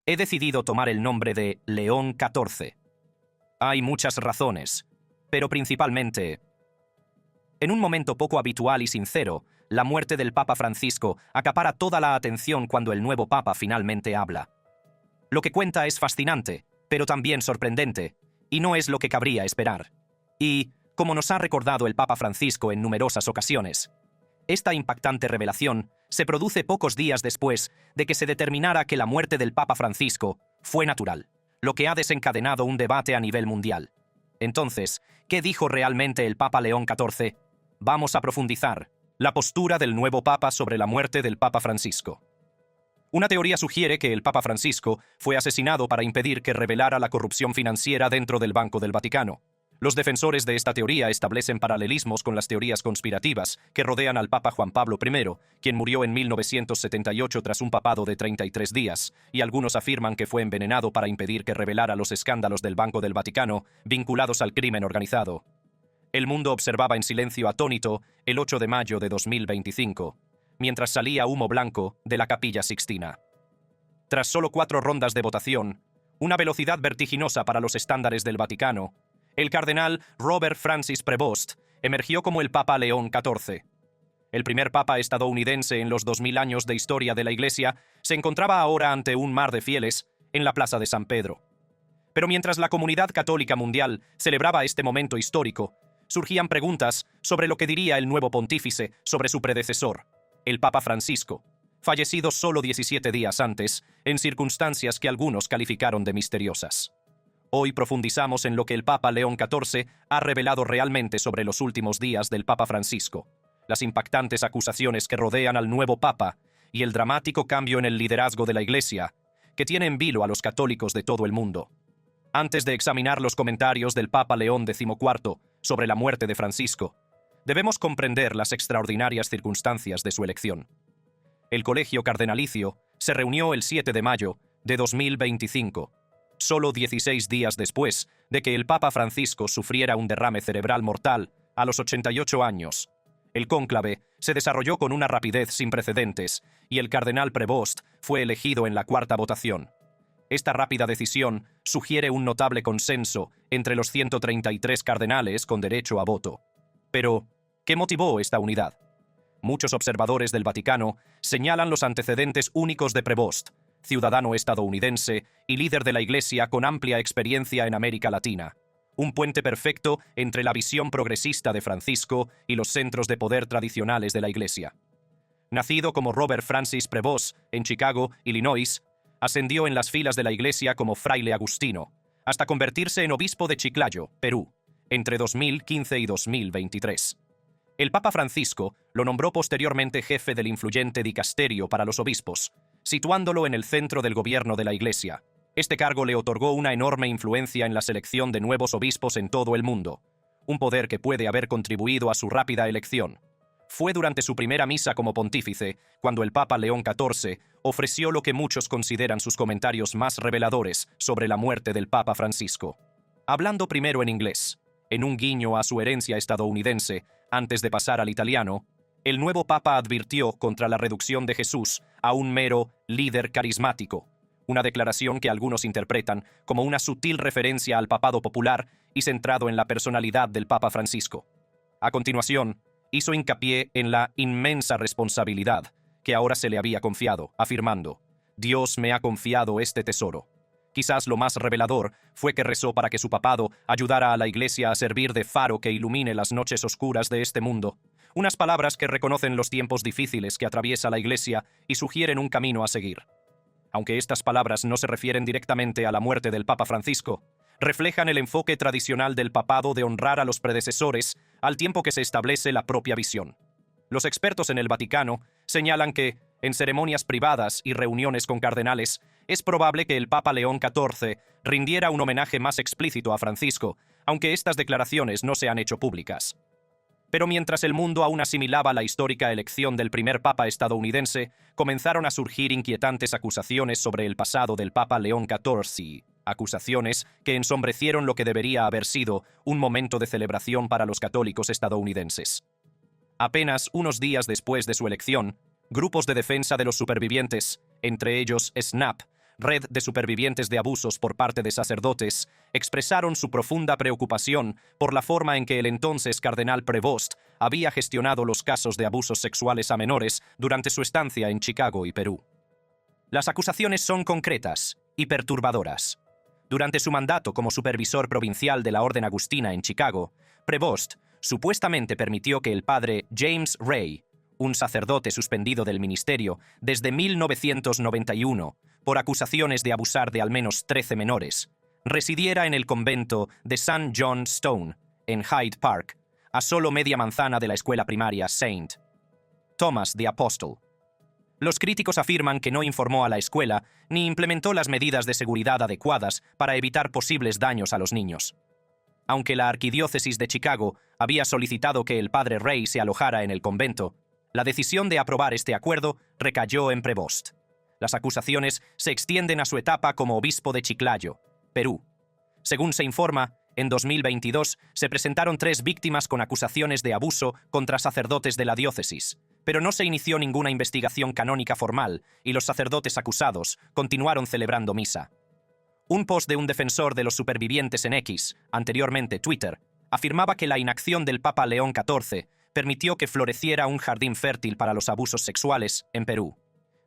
he decidido tomar el nombre de León XIV. Hay muchas razones, pero principalmente, en un momento poco habitual y sincero, la muerte del Papa Francisco acapara toda la atención cuando el nuevo Papa finalmente habla. Lo que cuenta es fascinante, pero también sorprendente, y no es lo que cabría esperar. Y, como nos ha recordado el Papa Francisco en numerosas ocasiones, esta impactante revelación se produce pocos días después de que se determinara que la muerte del Papa Francisco fue natural, lo que ha desencadenado un debate a nivel mundial. Entonces, ¿qué dijo realmente el Papa León XIV? Vamos a profundizar. La postura del nuevo Papa sobre la muerte del Papa Francisco. Una teoría sugiere que el Papa Francisco fue asesinado para impedir que revelara la corrupción financiera dentro del Banco del Vaticano. Los defensores de esta teoría establecen paralelismos con las teorías conspirativas que rodean al Papa Juan Pablo I, quien murió en 1978 tras un papado de 33 días, y algunos afirman que fue envenenado para impedir que revelara los escándalos del Banco del Vaticano vinculados al crimen organizado. El mundo observaba en silencio atónito el 8 de mayo de 2025, mientras salía humo blanco de la Capilla Sixtina. Tras solo 4 rondas de votación, una velocidad vertiginosa para los estándares del Vaticano, el cardenal Robert Francis Prevost emergió como el Papa León XIV. El primer papa estadounidense en los 2000 años de historia de la Iglesia se encontraba ahora ante un mar de fieles en la Plaza de San Pedro. Pero mientras la comunidad católica mundial celebraba este momento histórico, surgían preguntas sobre lo que diría el nuevo pontífice sobre su predecesor, el Papa Francisco, fallecido solo 17 días antes, en circunstancias que algunos calificaron de misteriosas. Hoy profundizamos en lo que el Papa León XIV ha revelado realmente sobre los últimos días del Papa Francisco, las impactantes acusaciones que rodean al nuevo Papa y el dramático cambio en el liderazgo de la Iglesia, que tiene en vilo a los católicos de todo el mundo. Antes de examinar los comentarios del Papa León XIV sobre la muerte de Francisco, debemos comprender las extraordinarias circunstancias de su elección. El Colegio Cardenalicio se reunió el 7 de mayo de 2025, solo 16 días después de que el Papa Francisco sufriera un derrame cerebral mortal a los 88 años. El cónclave se desarrolló con una rapidez sin precedentes y el cardenal Prevost fue elegido en la 4ª votación. Esta rápida decisión sugiere un notable consenso entre los 133 cardenales con derecho a voto. Pero, ¿qué motivó esta unidad? Muchos observadores del Vaticano señalan los antecedentes únicos de Prevost, ciudadano estadounidense y líder de la Iglesia con amplia experiencia en América Latina. Un puente perfecto entre la visión progresista de Francisco y los centros de poder tradicionales de la Iglesia. Nacido como Robert Francis Prevost en Chicago, Illinois, ascendió en las filas de la Iglesia como fraile agustino, hasta convertirse en obispo de Chiclayo, Perú, entre 2015 y 2023. El Papa Francisco lo nombró posteriormente jefe del influyente dicasterio para los obispos, situándolo en el centro del gobierno de la Iglesia. Este cargo le otorgó una enorme influencia en la selección de nuevos obispos en todo el mundo, un poder que puede haber contribuido a su rápida elección. Fue durante su primera misa como pontífice cuando el Papa León XIV ofreció lo que muchos consideran sus comentarios más reveladores sobre la muerte del Papa Francisco. Hablando primero en inglés, en un guiño a su herencia estadounidense, antes de pasar al italiano, el nuevo Papa advirtió contra la reducción de Jesús a un mero líder carismático, una declaración que algunos interpretan como una sutil referencia al papado popular y centrado en la personalidad del Papa Francisco. A continuación, hizo hincapié en la inmensa responsabilidad que ahora se le había confiado, afirmando: «Dios me ha confiado este tesoro». Quizás lo más revelador fue que rezó para que su papado ayudara a la Iglesia a servir de faro que ilumine las noches oscuras de este mundo. Unas palabras que reconocen los tiempos difíciles que atraviesa la Iglesia y sugieren un camino a seguir. Aunque estas palabras no se refieren directamente a la muerte del Papa Francisco, reflejan el enfoque tradicional del papado de honrar a los predecesores al tiempo que se establece la propia visión. Los expertos en el Vaticano señalan que, en ceremonias privadas y reuniones con cardenales, es probable que el Papa León XIV rindiera un homenaje más explícito a Francisco, aunque estas declaraciones no se han hecho públicas. Pero mientras el mundo aún asimilaba la histórica elección del primer papa estadounidense, comenzaron a surgir inquietantes acusaciones sobre el pasado del Papa León XIV, acusaciones que ensombrecieron lo que debería haber sido un momento de celebración para los católicos estadounidenses. Apenas unos días después de su elección, grupos de defensa de los supervivientes, entre ellos SNAP, red de supervivientes de abusos por parte de sacerdotes, expresaron su profunda preocupación por la forma en que el entonces cardenal Prevost había gestionado los casos de abusos sexuales a menores durante su estancia en Chicago y Perú. Las acusaciones son concretas y perturbadoras. Durante su mandato como supervisor provincial de la Orden Agustina en Chicago, Prevost supuestamente permitió que el padre James Ray, un sacerdote suspendido del ministerio desde 1991 por acusaciones de abusar de al menos 13 menores, residiera en el convento de St. John Stone, en Hyde Park, a solo media manzana de la escuela primaria St. Thomas the Apostle. Los críticos afirman que no informó a la escuela ni implementó las medidas de seguridad adecuadas para evitar posibles daños a los niños. Aunque la Arquidiócesis de Chicago había solicitado que el padre Ray se alojara en el convento, la decisión de aprobar este acuerdo recayó en Prevost. Las acusaciones se extienden a su etapa como obispo de Chiclayo, Perú. Según se informa, en 2022 se presentaron 3 víctimas con acusaciones de abuso contra sacerdotes de la diócesis, pero no se inició ninguna investigación canónica formal y los sacerdotes acusados continuaron celebrando misa. Un post de un defensor de los supervivientes en X, anteriormente Twitter, afirmaba que la inacción del Papa León XIV permitió que floreciera un jardín fértil para los abusos sexuales en Perú.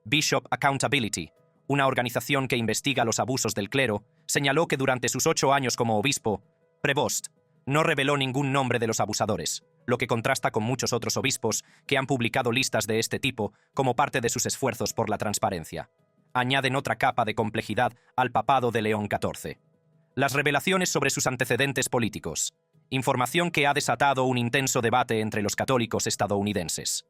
Bishop Accountability, una organización que investiga los abusos del clero, señaló que durante sus 8 años como obispo, Prevost no reveló ningún nombre de los abusadores, lo que contrasta con muchos otros obispos que han publicado listas de este tipo como parte de sus esfuerzos por la transparencia. Añaden otra capa de complejidad al papado de León XIV. Las revelaciones sobre sus antecedentes políticos. Información que ha desatado un intenso debate entre los católicos estadounidenses.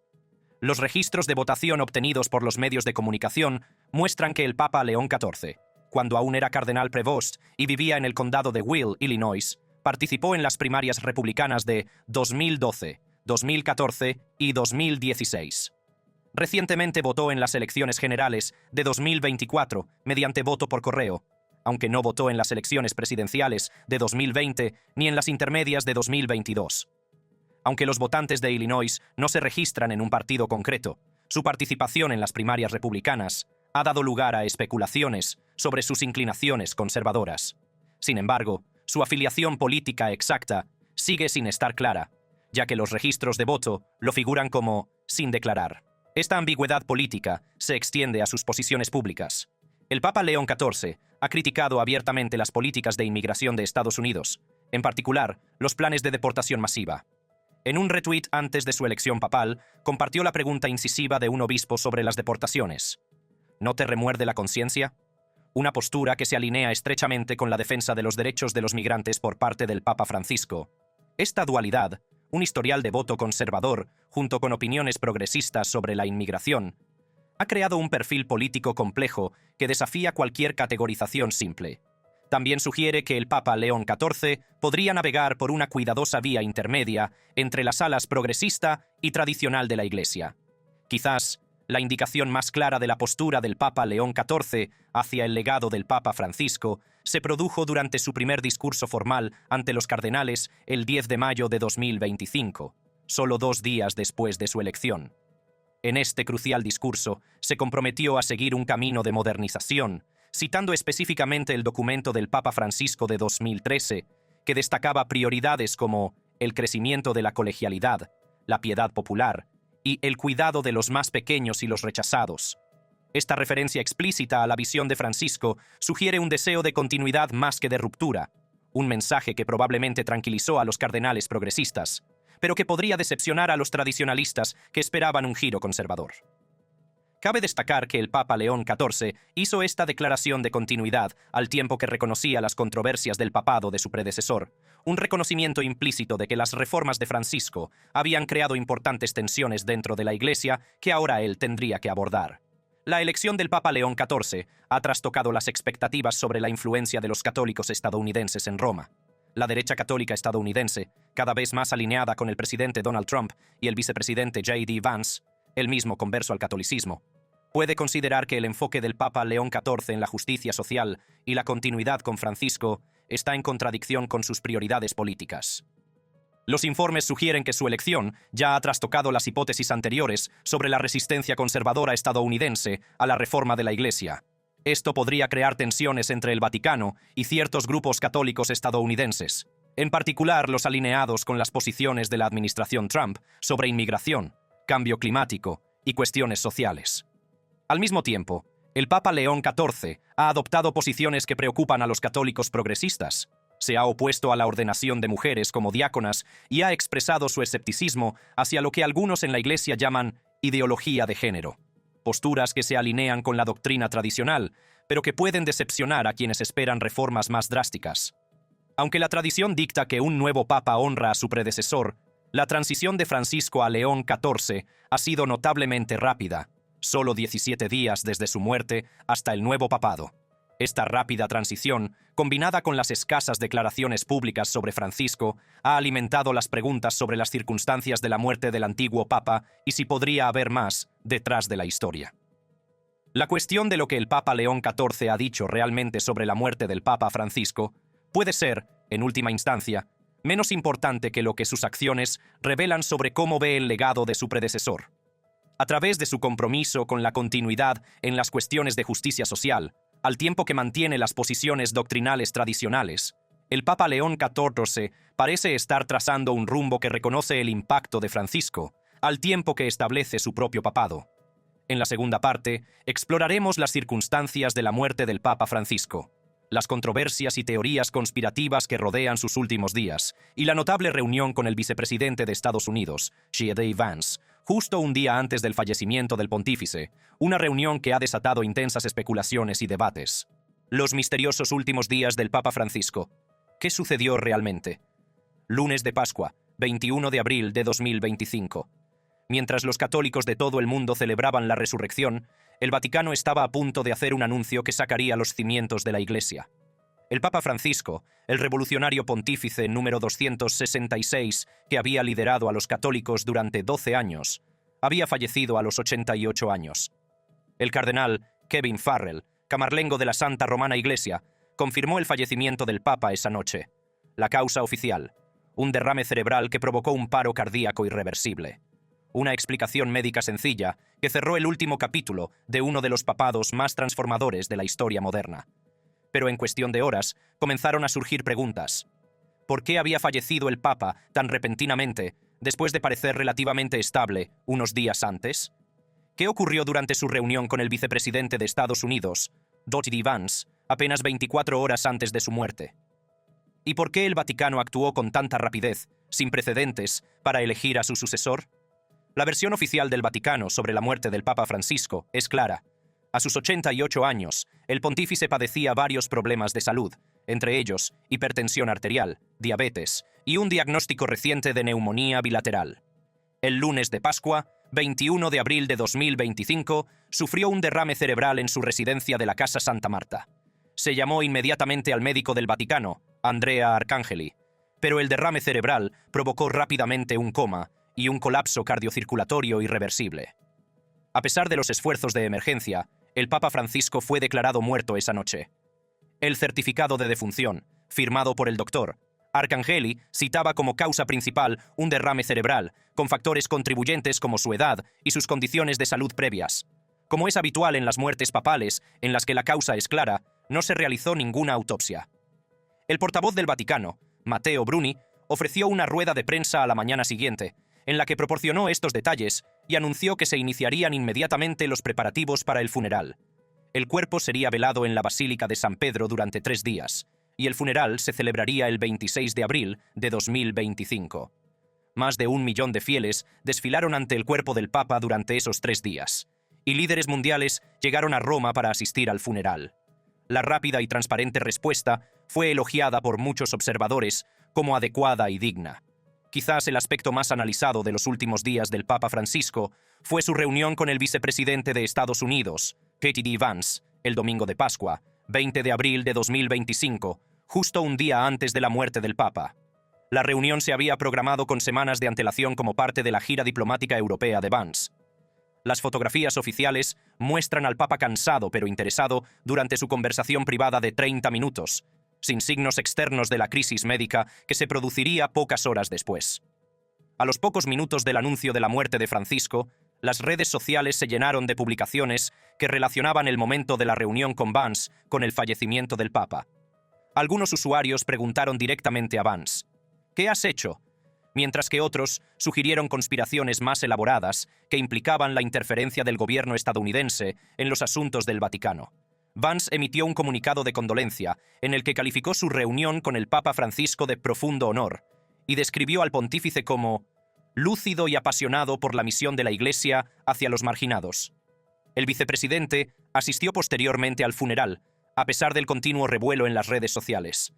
Los registros de votación obtenidos por los medios de comunicación muestran que el Papa León XIV, cuando aún era cardenal Prevost y vivía en el condado de Will, Illinois, participó en las primarias republicanas de 2012, 2014 y 2016. Recientemente votó en las elecciones generales de 2024 mediante voto por correo, aunque no votó en las elecciones presidenciales de 2020 ni en las intermedias de 2022. Aunque los votantes de Illinois no se registran en un partido concreto, su participación en las primarias republicanas ha dado lugar a especulaciones sobre sus inclinaciones conservadoras. Sin embargo, su afiliación política exacta sigue sin estar clara, ya que los registros de voto lo figuran como sin declarar. Esta ambigüedad política se extiende a sus posiciones públicas. El Papa León XIV ha criticado abiertamente las políticas de inmigración de Estados Unidos, en particular los planes de deportación masiva. En un retweet antes de su elección papal, compartió la pregunta incisiva de un obispo sobre las deportaciones. ¿No te remuerde la conciencia? Una postura que se alinea estrechamente con la defensa de los derechos de los migrantes por parte del Papa Francisco. Esta dualidad, un historial de voto conservador, junto con opiniones progresistas sobre la inmigración, ha creado un perfil político complejo que desafía cualquier categorización simple. También sugiere que el Papa León XIV podría navegar por una cuidadosa vía intermedia entre las alas progresista y tradicional de la Iglesia. Quizás la indicación más clara de la postura del Papa León XIV hacia el legado del Papa Francisco se produjo durante su primer discurso formal ante los cardenales el 10 de mayo de 2025, solo 2 días después de su elección. En este crucial discurso se comprometió a seguir un camino de modernización, citando específicamente el documento del Papa Francisco de 2013, que destacaba prioridades como el crecimiento de la colegialidad, la piedad popular y el cuidado de los más pequeños y los rechazados. Esta referencia explícita a la visión de Francisco sugiere un deseo de continuidad más que de ruptura, un mensaje que probablemente tranquilizó a los cardenales progresistas, pero que podría decepcionar a los tradicionalistas que esperaban un giro conservador. Cabe destacar que el Papa León XIV hizo esta declaración de continuidad al tiempo que reconocía las controversias del papado de su predecesor, un reconocimiento implícito de que las reformas de Francisco habían creado importantes tensiones dentro de la Iglesia que ahora él tendría que abordar. La elección del Papa León XIV ha trastocado las expectativas sobre la influencia de los católicos estadounidenses en Roma. La derecha católica estadounidense, cada vez más alineada con el presidente Donald Trump y el vicepresidente J.D. Vance, el mismo converso al catolicismo, puede considerar que el enfoque del Papa León XIV en la justicia social y la continuidad con Francisco está en contradicción con sus prioridades políticas. Los informes sugieren que su elección ya ha trastocado las hipótesis anteriores sobre la resistencia conservadora estadounidense a la reforma de la Iglesia. Esto podría crear tensiones entre el Vaticano y ciertos grupos católicos estadounidenses, en particular los alineados con las posiciones de la administración Trump sobre inmigración, cambio climático y cuestiones sociales. Al mismo tiempo, el Papa León XIV ha adoptado posiciones que preocupan a los católicos progresistas. Se ha opuesto a la ordenación de mujeres como diáconas y ha expresado su escepticismo hacia lo que algunos en la Iglesia llaman ideología de género, posturas que se alinean con la doctrina tradicional, pero que pueden decepcionar a quienes esperan reformas más drásticas. Aunque la tradición dicta que un nuevo papa honra a su predecesor, la transición de Francisco a León XIV ha sido notablemente rápida, solo 17 días desde su muerte hasta el nuevo papado. Esta rápida transición, combinada con las escasas declaraciones públicas sobre Francisco, ha alimentado las preguntas sobre las circunstancias de la muerte del antiguo papa y si podría haber más detrás de la historia. La cuestión de lo que el Papa León XIV ha dicho realmente sobre la muerte del Papa Francisco puede ser, en última instancia, menos importante que lo que sus acciones revelan sobre cómo ve el legado de su predecesor. A través de su compromiso con la continuidad en las cuestiones de justicia social, al tiempo que mantiene las posiciones doctrinales tradicionales, el Papa León XIV parece estar trazando un rumbo que reconoce el impacto de Francisco, al tiempo que establece su propio papado. En la segunda parte, exploraremos las circunstancias de la muerte del Papa Francisco, las controversias y teorías conspirativas que rodean sus últimos días, y la notable reunión con el vicepresidente de Estados Unidos, J.D. Vance, justo un día antes del fallecimiento del pontífice, una reunión que ha desatado intensas especulaciones y debates. Los misteriosos últimos días del Papa Francisco. ¿Qué sucedió realmente? Lunes de Pascua, 21 de abril de 2025. Mientras los católicos de todo el mundo celebraban la resurrección, el Vaticano estaba a punto de hacer un anuncio que sacaría los cimientos de la Iglesia. El Papa Francisco, el revolucionario pontífice número 266 que había liderado a los católicos durante 12 años, había fallecido a los 88 años. El cardenal Kevin Farrell, camarlengo de la Santa Romana Iglesia, confirmó el fallecimiento del Papa esa noche. La causa oficial: un derrame cerebral que provocó un paro cardíaco irreversible. Una explicación médica sencilla que cerró el último capítulo de uno de los papados más transformadores de la historia moderna. Pero en cuestión de horas comenzaron a surgir preguntas. ¿Por qué había fallecido el Papa tan repentinamente, después de parecer relativamente estable unos días antes? ¿Qué ocurrió durante su reunión con el vicepresidente de Estados Unidos, J.D. Vance, apenas 24 horas antes de su muerte? ¿Y por qué el Vaticano actuó con tanta rapidez, sin precedentes, para elegir a su sucesor? La versión oficial del Vaticano sobre la muerte del Papa Francisco es clara. A sus 88 años, el pontífice padecía varios problemas de salud, entre ellos hipertensión arterial, diabetes y un diagnóstico reciente de neumonía bilateral. El lunes de Pascua, 21 de abril de 2025, sufrió un derrame cerebral en su residencia de la Casa Santa Marta. Se llamó inmediatamente al médico del Vaticano, Andrea Arcangeli, pero el derrame cerebral provocó rápidamente un coma y un colapso cardiocirculatorio irreversible. A pesar de los esfuerzos de emergencia, el Papa Francisco fue declarado muerto esa noche. El certificado de defunción, firmado por el doctor Arcangeli, citaba como causa principal un derrame cerebral, con factores contribuyentes como su edad y sus condiciones de salud previas. Como es habitual en las muertes papales, en las que la causa es clara, no se realizó ninguna autopsia. El portavoz del Vaticano, Matteo Bruni, ofreció una rueda de prensa a la mañana siguiente, en la que proporcionó estos detalles y anunció que se iniciarían inmediatamente los preparativos para el funeral. El cuerpo sería velado en la Basílica de San Pedro durante 3 días, y el funeral se celebraría el 26 de abril de 2025. Más de 1 millón de fieles desfilaron ante el cuerpo del Papa durante esos 3 días, y líderes mundiales llegaron a Roma para asistir al funeral. La rápida y transparente respuesta fue elogiada por muchos observadores como adecuada y digna. Quizás el aspecto más analizado de los últimos días del Papa Francisco fue su reunión con el vicepresidente de Estados Unidos, J.D. Vance, el domingo de Pascua, 20 de abril de 2025, justo un día antes de la muerte del Papa. La reunión se había programado con semanas de antelación como parte de la gira diplomática europea de Vance. Las fotografías oficiales muestran al Papa cansado pero interesado durante su conversación privada de 30 minutos, sin signos externos de la crisis médica que se produciría pocas horas después. A los pocos minutos del anuncio de la muerte de Francisco, las redes sociales se llenaron de publicaciones que relacionaban el momento de la reunión con Vance con el fallecimiento del Papa. Algunos usuarios preguntaron directamente a Vance, ¿qué has hecho?, mientras que otros sugirieron conspiraciones más elaboradas que implicaban la interferencia del gobierno estadounidense en los asuntos del Vaticano. Vance emitió un comunicado de condolencia en el que calificó su reunión con el Papa Francisco de profundo honor y describió al pontífice como lúcido y apasionado por la misión de la Iglesia hacia los marginados. El vicepresidente asistió posteriormente al funeral, a pesar del continuo revuelo en las redes sociales.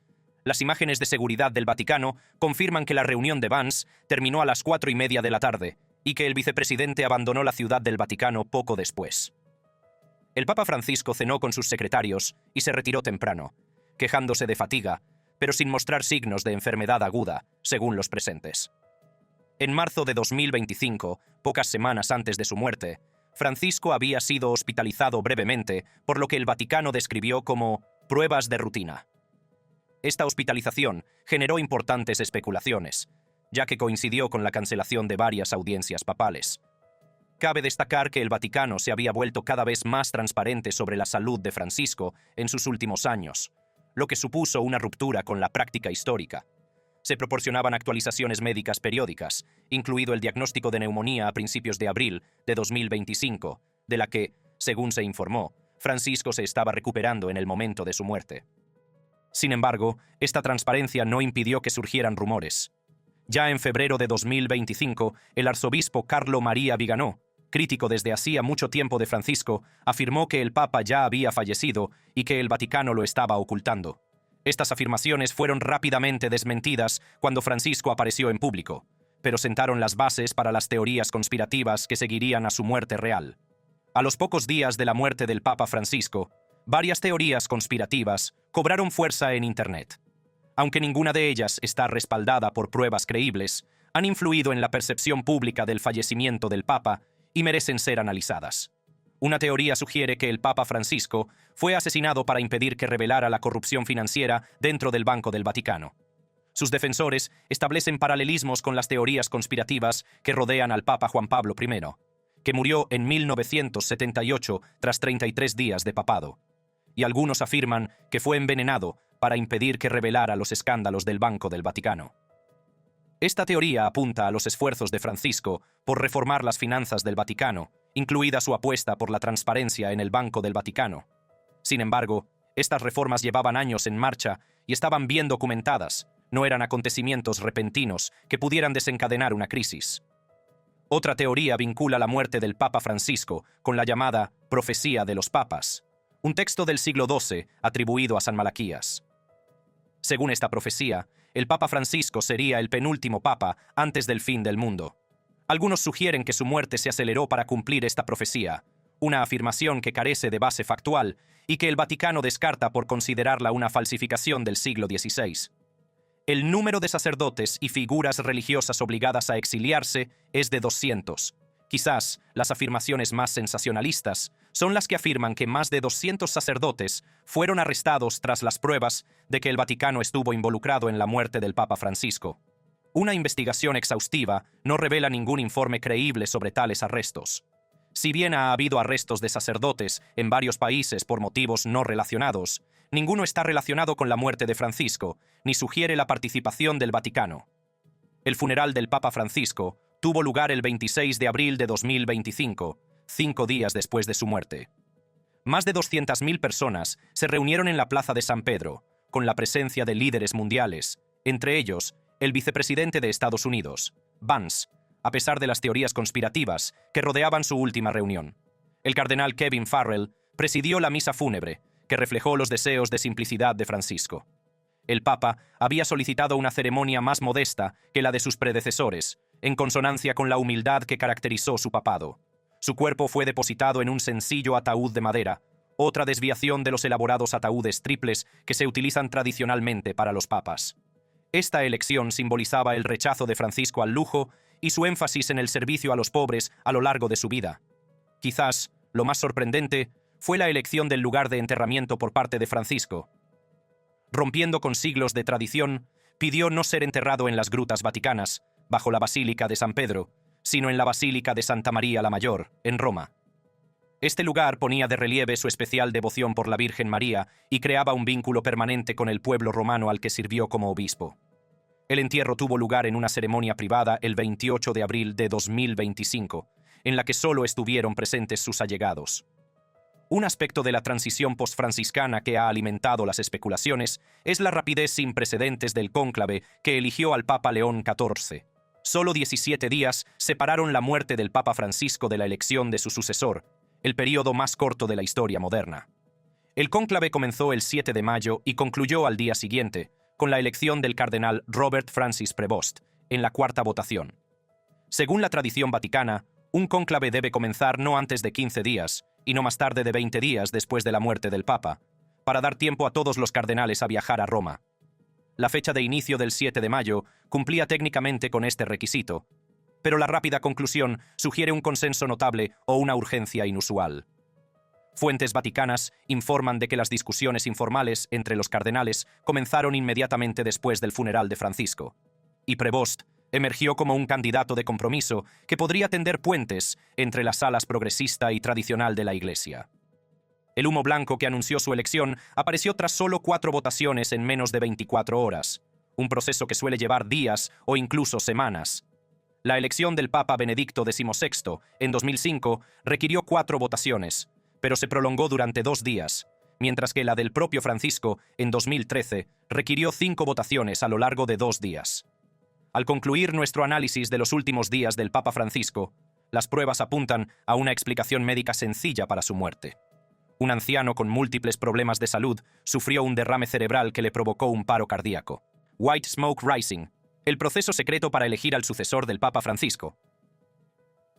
Las imágenes de seguridad del Vaticano confirman que la reunión de Vance terminó a las 4:30 de la tarde y que el vicepresidente abandonó la ciudad del Vaticano poco después. El Papa Francisco cenó con sus secretarios y se retiró temprano, quejándose de fatiga, pero sin mostrar signos de enfermedad aguda, según los presentes. En marzo de 2025, pocas semanas antes de su muerte, Francisco había sido hospitalizado brevemente, por lo que el Vaticano describió como pruebas de rutina. Esta hospitalización generó importantes especulaciones, ya que coincidió con la cancelación de varias audiencias papales. Cabe destacar que el Vaticano se había vuelto cada vez más transparente sobre la salud de Francisco en sus últimos años, lo que supuso una ruptura con la práctica histórica. Se proporcionaban actualizaciones médicas periódicas, incluido el diagnóstico de neumonía a principios de abril de 2025, de la que, según se informó, Francisco se estaba recuperando en el momento de su muerte. Sin embargo, esta transparencia no impidió que surgieran rumores. Ya en febrero de 2025, el arzobispo Carlo María Viganò, crítico desde hacía mucho tiempo de Francisco, afirmó que el Papa ya había fallecido y que el Vaticano lo estaba ocultando. Estas afirmaciones fueron rápidamente desmentidas cuando Francisco apareció en público, pero sentaron las bases para las teorías conspirativas que seguirían a su muerte real. A los pocos días de la muerte del Papa Francisco, varias teorías conspirativas cobraron fuerza en Internet. Aunque ninguna de ellas está respaldada por pruebas creíbles, han influido en la percepción pública del fallecimiento del Papa y merecen ser analizadas. Una teoría sugiere que el Papa Francisco fue asesinado para impedir que revelara la corrupción financiera dentro del Banco del Vaticano. Sus defensores establecen paralelismos con las teorías conspirativas que rodean al Papa Juan Pablo I, que murió en 1978 tras 33 días de papado. Y algunos afirman que fue envenenado para impedir que revelara los escándalos del Banco del Vaticano. Esta teoría apunta a los esfuerzos de Francisco por reformar las finanzas del Vaticano, incluida su apuesta por la transparencia en el Banco del Vaticano. Sin embargo, estas reformas llevaban años en marcha y estaban bien documentadas, no eran acontecimientos repentinos que pudieran desencadenar una crisis. Otra teoría vincula la muerte del Papa Francisco con la llamada Profecía de los Papas, un texto del siglo XII atribuido a San Malaquías. Según esta profecía, el Papa Francisco sería el penúltimo papa antes del fin del mundo. Algunos sugieren que su muerte se aceleró para cumplir esta profecía, una afirmación que carece de base factual y que el Vaticano descarta por considerarla una falsificación del siglo XVI. El número de sacerdotes y figuras religiosas obligadas a exiliarse es de 200. Quizás las afirmaciones más sensacionalistas son las que afirman que más de 200 sacerdotes fueron arrestados tras las pruebas de que el Vaticano estuvo involucrado en la muerte del Papa Francisco. Una investigación exhaustiva no revela ningún informe creíble sobre tales arrestos. Si bien ha habido arrestos de sacerdotes en varios países por motivos no relacionados, ninguno está relacionado con la muerte de Francisco, ni sugiere la participación del Vaticano. El funeral del Papa Francisco tuvo lugar el 26 de abril de 2025, 5 días después de su muerte. Más de 200.000 personas se reunieron en la Plaza de San Pedro, con la presencia de líderes mundiales, entre ellos el vicepresidente de Estados Unidos, Vance, a pesar de las teorías conspirativas que rodeaban su última reunión. El cardenal Kevin Farrell presidió la misa fúnebre, que reflejó los deseos de simplicidad de Francisco. El Papa había solicitado una ceremonia más modesta que la de sus predecesores, en consonancia con la humildad que caracterizó su papado. Su cuerpo fue depositado en un sencillo ataúd de madera, otra desviación de los elaborados ataúdes triples que se utilizan tradicionalmente para los papas. Esta elección simbolizaba el rechazo de Francisco al lujo y su énfasis en el servicio a los pobres a lo largo de su vida. Quizás, lo más sorprendente, fue la elección del lugar de enterramiento por parte de Francisco. Rompiendo con siglos de tradición, pidió no ser enterrado en las grutas vaticanas, bajo la Basílica de San Pedro, sino en la Basílica de Santa María la Mayor, en Roma. Este lugar ponía de relieve su especial devoción por la Virgen María y creaba un vínculo permanente con el pueblo romano al que sirvió como obispo. El entierro tuvo lugar en una ceremonia privada el 28 de abril de 2025, en la que solo estuvieron presentes sus allegados. Un aspecto de la transición postfranciscana que ha alimentado las especulaciones es la rapidez sin precedentes del cónclave que eligió al Papa León XIV. Solo 17 días separaron la muerte del Papa Francisco de la elección de su sucesor, el período más corto de la historia moderna. El cónclave comenzó el 7 de mayo y concluyó al día siguiente, con la elección del cardenal Robert Francis Prevost, en la cuarta votación. Según la tradición vaticana, un cónclave debe comenzar no antes de 15 días, y no más tarde de 20 días después de la muerte del Papa, para dar tiempo a todos los cardenales a viajar a Roma. La fecha de inicio del 7 de mayo cumplía técnicamente con este requisito, pero la rápida conclusión sugiere un consenso notable o una urgencia inusual. Fuentes vaticanas informan de que las discusiones informales entre los cardenales comenzaron inmediatamente después del funeral de Francisco, y Prevost emergió como un candidato de compromiso que podría tender puentes entre las alas progresista y tradicional de la Iglesia. El humo blanco que anunció su elección apareció tras solo 4 votaciones en menos de 24 horas, un proceso que suele llevar días o incluso semanas. La elección del Papa Benedicto XVI en 2005 requirió 4 votaciones, pero se prolongó durante 2 días, mientras que la del propio Francisco en 2013 requirió 5 votaciones a lo largo de 2 días. Al concluir nuestro análisis de los últimos días del Papa Francisco, las pruebas apuntan a una explicación médica sencilla para su muerte. Un anciano con múltiples problemas de salud sufrió un derrame cerebral que le provocó un paro cardíaco. White Smoke Rising, el proceso secreto para elegir al sucesor del Papa Francisco.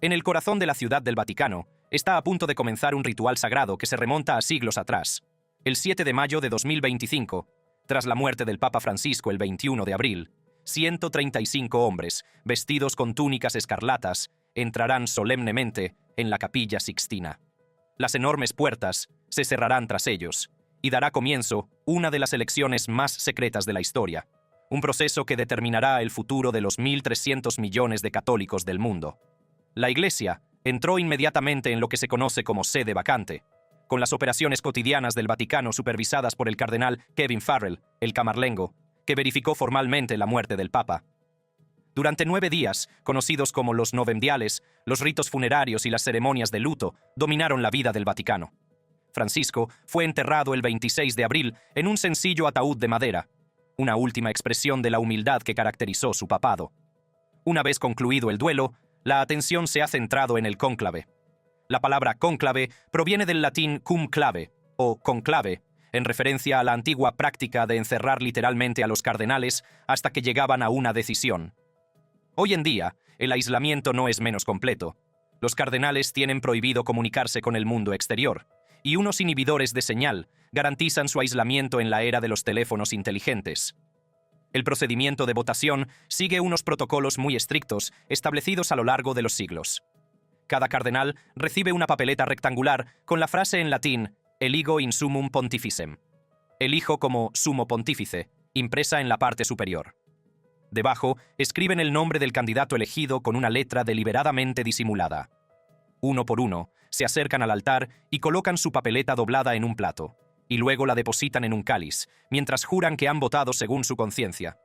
En el corazón de la Ciudad del Vaticano está a punto de comenzar un ritual sagrado que se remonta a siglos atrás. El 7 de mayo de 2025, tras la muerte del Papa Francisco el 21 de abril, 135 hombres, vestidos con túnicas escarlatas, entrarán solemnemente en la Capilla Sixtina. Las enormes puertas se cerrarán tras ellos, y dará comienzo una de las elecciones más secretas de la historia, un proceso que determinará el futuro de los 1.300 millones de católicos del mundo. La Iglesia entró inmediatamente en lo que se conoce como sede vacante, con las operaciones cotidianas del Vaticano supervisadas por el cardenal Kevin Farrell, el camarlengo, que verificó formalmente la muerte del Papa. Durante 9 días, conocidos como los novendiales, los ritos funerarios y las ceremonias de luto dominaron la vida del Vaticano. Francisco fue enterrado el 26 de abril en un sencillo ataúd de madera, una última expresión de la humildad que caracterizó su papado. Una vez concluido el duelo, la atención se ha centrado en el cónclave. La palabra cónclave proviene del latín cum clave, o conclave, en referencia a la antigua práctica de encerrar literalmente a los cardenales hasta que llegaban a una decisión. Hoy en día, el aislamiento no es menos completo. Los cardenales tienen prohibido comunicarse con el mundo exterior, y unos inhibidores de señal garantizan su aislamiento en la era de los teléfonos inteligentes. El procedimiento de votación sigue unos protocolos muy estrictos establecidos a lo largo de los siglos. Cada cardenal recibe una papeleta rectangular con la frase en latín «Eligo in summum pontificem», elijo como sumo pontífice, impresa en la parte superior. Debajo, escriben el nombre del candidato elegido con una letra deliberadamente disimulada. Uno por uno, se acercan al altar y colocan su papeleta doblada en un plato, y luego la depositan en un cáliz, mientras juran que han votado según su conciencia.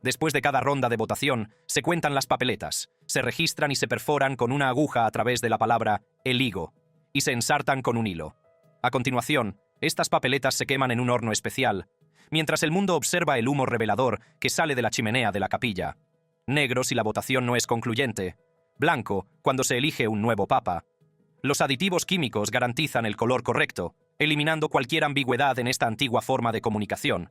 Después de cada ronda de votación, se cuentan las papeletas, se registran y se perforan con una aguja a través de la palabra «eligo», y se ensartan con un hilo. A continuación, estas papeletas se queman en un horno especial, mientras el mundo observa el humo revelador que sale de la chimenea de la capilla. Negro si la votación no es concluyente, blanco cuando se elige un nuevo papa. Los aditivos químicos garantizan el color correcto, eliminando cualquier ambigüedad en esta antigua forma de comunicación.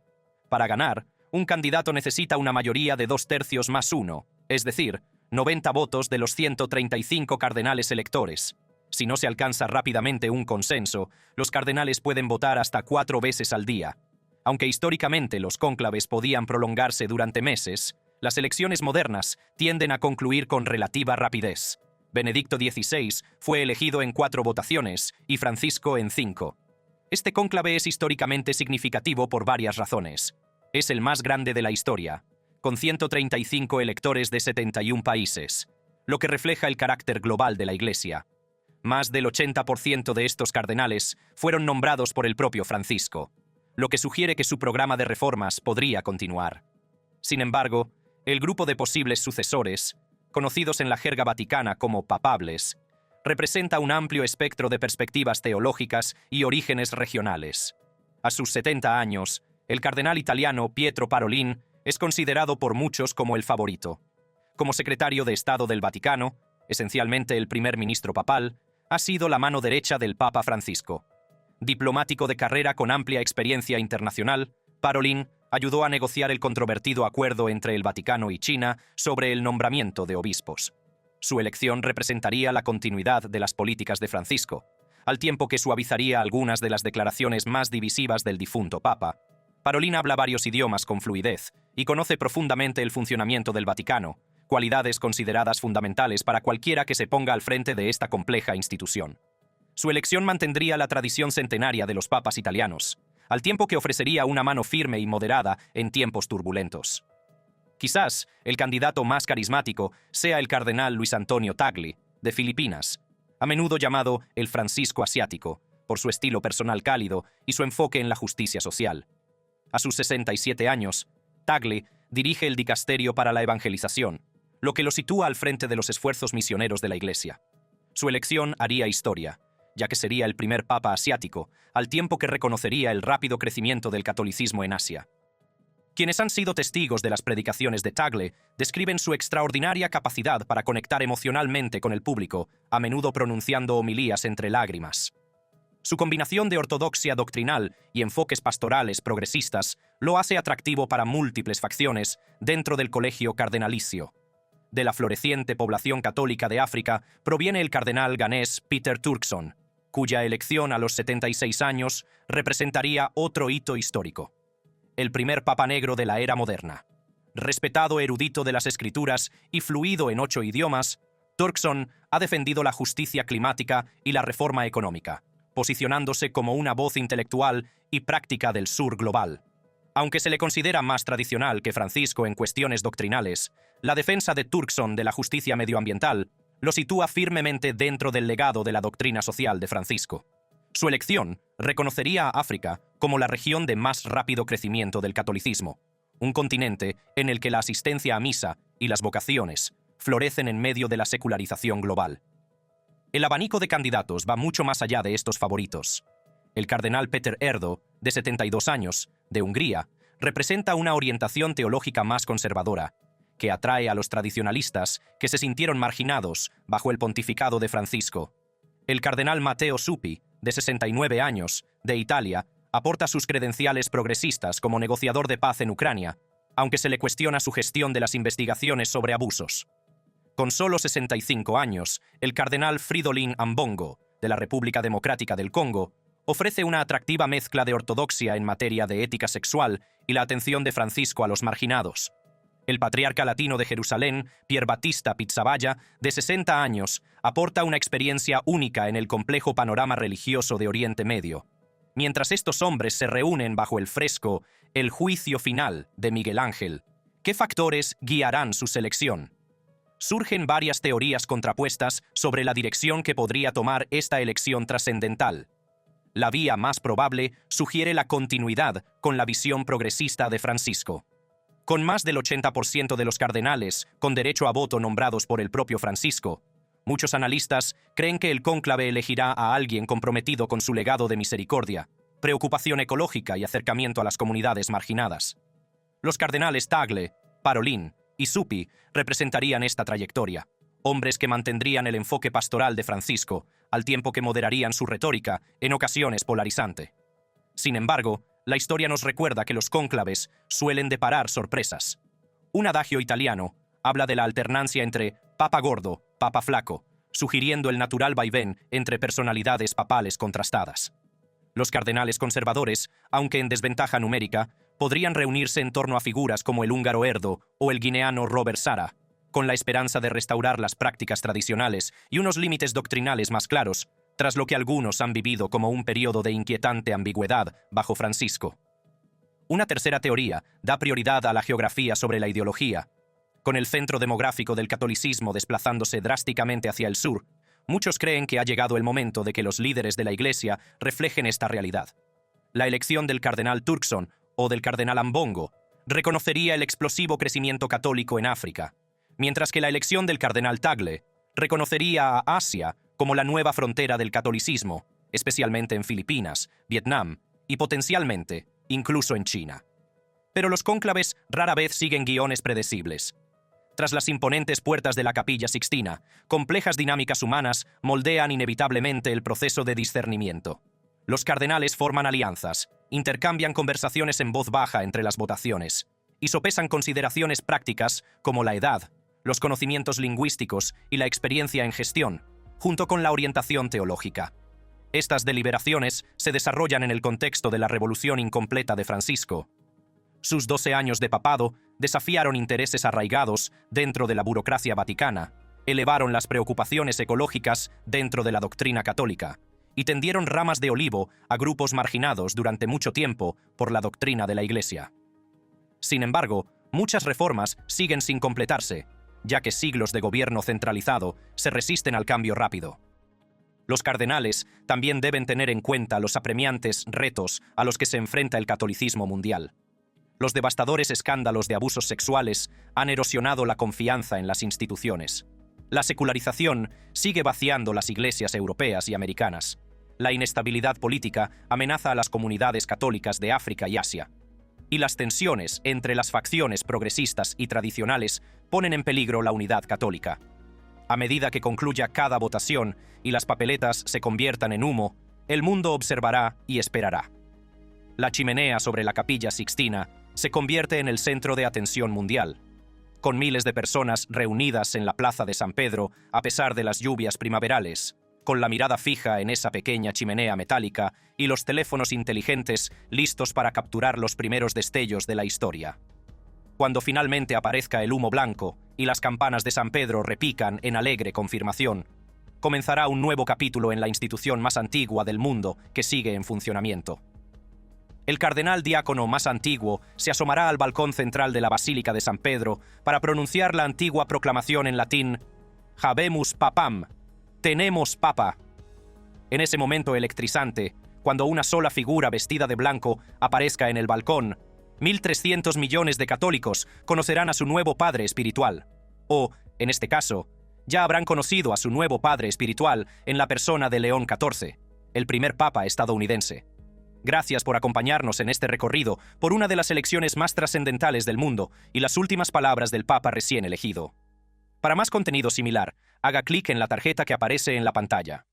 Para ganar, un candidato necesita una mayoría de 2/3 más 1, es decir, 90 votos de los 135 cardenales electores. Si no se alcanza rápidamente un consenso, los cardenales pueden votar hasta 4 veces al día. Aunque históricamente los cónclaves podían prolongarse durante meses, las elecciones modernas tienden a concluir con relativa rapidez. Benedicto XVI fue elegido en 4 votaciones y Francisco en 5. Este cónclave es históricamente significativo por varias razones. Es el más grande de la historia, con 135 electores de 71 países, lo que refleja el carácter global de la Iglesia. Más del 80% de estos cardenales fueron nombrados por el propio Francisco, lo que sugiere que su programa de reformas podría continuar. Sin embargo, el grupo de posibles sucesores, conocidos en la jerga vaticana como papables, representa un amplio espectro de perspectivas teológicas y orígenes regionales. A sus 70 años, el cardenal italiano Pietro Parolin es considerado por muchos como el favorito. Como secretario de Estado del Vaticano, esencialmente el primer ministro papal, ha sido la mano derecha del Papa Francisco. Diplomático de carrera con amplia experiencia internacional, Parolin ayudó a negociar el controvertido acuerdo entre el Vaticano y China sobre el nombramiento de obispos. Su elección representaría la continuidad de las políticas de Francisco, al tiempo que suavizaría algunas de las declaraciones más divisivas del difunto Papa. Parolin habla varios idiomas con fluidez y conoce profundamente el funcionamiento del Vaticano, cualidades consideradas fundamentales para cualquiera que se ponga al frente de esta compleja institución. Su elección mantendría la tradición centenaria de los papas italianos, al tiempo que ofrecería una mano firme y moderada en tiempos turbulentos. Quizás el candidato más carismático sea el cardenal Luis Antonio Tagle, de Filipinas, a menudo llamado el Francisco asiático, por su estilo personal cálido y su enfoque en la justicia social. A sus 67 años, Tagle dirige el dicasterio para la evangelización, lo que lo sitúa al frente de los esfuerzos misioneros de la Iglesia. Su elección haría historia, ya que sería el primer papa asiático, al tiempo que reconocería el rápido crecimiento del catolicismo en Asia. Quienes han sido testigos de las predicaciones de Tagle describen su extraordinaria capacidad para conectar emocionalmente con el público, a menudo pronunciando homilías entre lágrimas. Su combinación de ortodoxia doctrinal y enfoques pastorales progresistas lo hace atractivo para múltiples facciones dentro del colegio cardenalicio. De la floreciente población católica de África proviene el cardenal ganés Peter Turkson, cuya elección a los 76 años representaría otro hito histórico. El primer papa negro de la era moderna. Respetado erudito de las escrituras y fluido en 8 idiomas, Turkson ha defendido la justicia climática y la reforma económica, posicionándose como una voz intelectual y práctica del sur global. Aunque se le considera más tradicional que Francisco en cuestiones doctrinales, la defensa de Turkson de la justicia medioambiental lo sitúa firmemente dentro del legado de la doctrina social de Francisco. Su elección reconocería a África como la región de más rápido crecimiento del catolicismo, un continente en el que la asistencia a misa y las vocaciones florecen en medio de la secularización global. El abanico de candidatos va mucho más allá de estos favoritos. El cardenal Péter Erdo, de 72 años, de Hungría, representa una orientación teológica más conservadora, que atrae a los tradicionalistas que se sintieron marginados bajo el pontificado de Francisco. El cardenal Matteo Zuppi, de 69 años, de Italia, aporta sus credenciales progresistas como negociador de paz en Ucrania, aunque se le cuestiona su gestión de las investigaciones sobre abusos. Con solo 65 años, el cardenal Fridolin Ambongo, de la República Democrática del Congo, ofrece una atractiva mezcla de ortodoxia en materia de ética sexual y la atención de Francisco a los marginados. El patriarca latino de Jerusalén, Pier Battista Pizzaballa, de 60 años, aporta una experiencia única en el complejo panorama religioso de Oriente Medio. Mientras estos hombres se reúnen bajo el fresco El juicio final de Miguel Ángel, ¿qué factores guiarán su selección? Surgen varias teorías contrapuestas sobre la dirección que podría tomar esta elección trascendental. La vía más probable sugiere la continuidad con la visión progresista de Francisco. Con más del 80% de los cardenales con derecho a voto nombrados por el propio Francisco, muchos analistas creen que el cónclave elegirá a alguien comprometido con su legado de misericordia, preocupación ecológica y acercamiento a las comunidades marginadas. Los cardenales Tagle, Parolin y Zuppi representarían esta trayectoria, hombres que mantendrían el enfoque pastoral de Francisco, al tiempo que moderarían su retórica, en ocasiones polarizante. Sin embargo, la historia nos recuerda que los cónclaves suelen deparar sorpresas. Un adagio italiano habla de la alternancia entre papa gordo, papa flaco, sugiriendo el natural vaivén entre personalidades papales contrastadas. Los cardenales conservadores, aunque en desventaja numérica, podrían reunirse en torno a figuras como el húngaro Erdo o el guineano Robert Sara, con la esperanza de restaurar las prácticas tradicionales y unos límites doctrinales más claros, tras lo que algunos han vivido como un periodo de inquietante ambigüedad bajo Francisco. Una tercera teoría da prioridad a la geografía sobre la ideología. Con el centro demográfico del catolicismo desplazándose drásticamente hacia el sur, muchos creen que ha llegado el momento de que los líderes de la Iglesia reflejen esta realidad. La elección del cardenal Turkson o del cardenal Ambongo reconocería el explosivo crecimiento católico en África, mientras que la elección del cardenal Tagle reconocería a Asia como la nueva frontera del catolicismo, especialmente en Filipinas, Vietnam y potencialmente incluso en China. Pero los cónclaves rara vez siguen guiones predecibles. Tras las imponentes puertas de la Capilla Sixtina, complejas dinámicas humanas moldean inevitablemente el proceso de discernimiento. Los cardenales forman alianzas, intercambian conversaciones en voz baja entre las votaciones y sopesan consideraciones prácticas como la edad, los conocimientos lingüísticos y la experiencia en gestión, junto con la orientación teológica. Estas deliberaciones se desarrollan en el contexto de la revolución incompleta de Francisco. Sus 12 años de papado desafiaron intereses arraigados dentro de la burocracia vaticana, elevaron las preocupaciones ecológicas dentro de la doctrina católica y tendieron ramas de olivo a grupos marginados durante mucho tiempo por la doctrina de la Iglesia. Sin embargo, muchas reformas siguen sin completarse, ya que siglos de gobierno centralizado se resisten al cambio rápido. Los cardenales también deben tener en cuenta los apremiantes retos a los que se enfrenta el catolicismo mundial. Los devastadores escándalos de abusos sexuales han erosionado la confianza en las instituciones. La secularización sigue vaciando las iglesias europeas y americanas. La inestabilidad política amenaza a las comunidades católicas de África y Asia. Y las tensiones entre las facciones progresistas y tradicionales ponen en peligro la unidad católica. A medida que concluya cada votación y las papeletas se conviertan en humo, el mundo observará y esperará. La chimenea sobre la Capilla Sixtina se convierte en el centro de atención mundial. Con miles de personas reunidas en la plaza de San Pedro a pesar de las lluvias primaverales, con la mirada fija en esa pequeña chimenea metálica y los teléfonos inteligentes listos para capturar los primeros destellos de la historia. Cuando finalmente aparezca el humo blanco y las campanas de San Pedro repican en alegre confirmación, comenzará un nuevo capítulo en la institución más antigua del mundo que sigue en funcionamiento. El cardenal diácono más antiguo se asomará al balcón central de la Basílica de San Pedro para pronunciar la antigua proclamación en latín «Habemus papam», «Tenemos papa». En ese momento electrizante, cuando una sola figura vestida de blanco aparezca en el balcón, 1.300 millones de católicos conocerán a su nuevo padre espiritual. O, en este caso, ya habrán conocido a su nuevo padre espiritual en la persona de León XIV, el primer papa estadounidense. Gracias por acompañarnos en este recorrido por una de las elecciones más trascendentales del mundo y las últimas palabras del Papa recién elegido. Para más contenido similar, haga clic en la tarjeta que aparece en la pantalla.